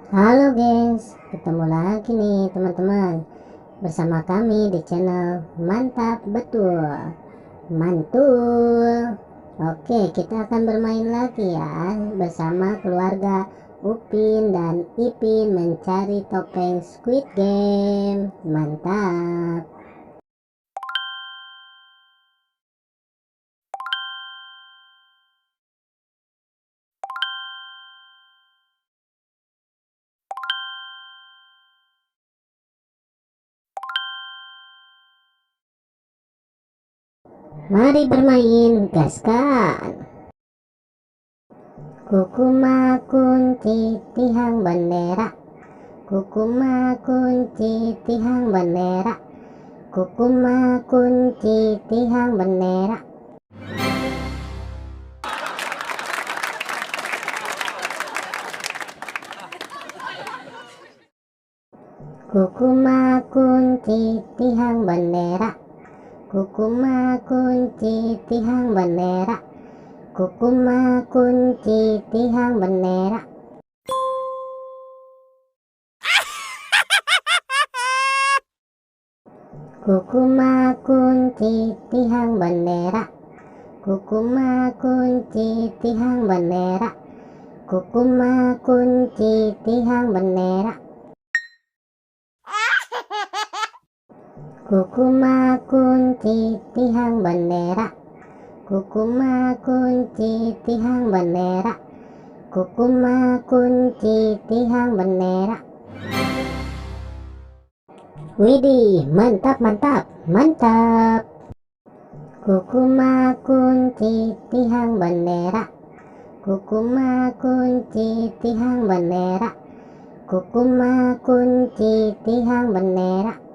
Halo gengs, ketemu lagi nih teman-teman bersama kami di channel Mantap Betul Mantul. Oke, kita akan bermain lagi ya bersama keluarga Upin dan Ipin mencari topeng Squid Game. Mantap. Mari bermain, gaskan. Kukuma kunci tihang bendera, kukuma kunci tihang bendera, kukuma kunci tihang bendera. Kukuma kunci tihang bendera, kukuma kunci tihang bendera, kukuma kunci tihang bendera. Kukuma kunci tihang bendera, kukuma kunci tihang bendera, kukuma kunci tihang bendera. Kukuma kunci tihang bendera, kukuma kunci tihang bendera, kukuma kunci tihang bendera. Widih, mantap mantap mantap. Kukuma kunci tihang bendera, kukuma kunci tihang bendera, kukuma kunci tihang bendera.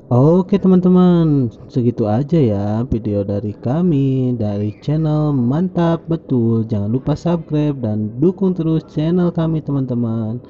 Oke teman-teman, segitu aja ya video dari kami dari channel Mantap Betul. Jangan lupa subscribe dan dukung terus channel kami teman-teman.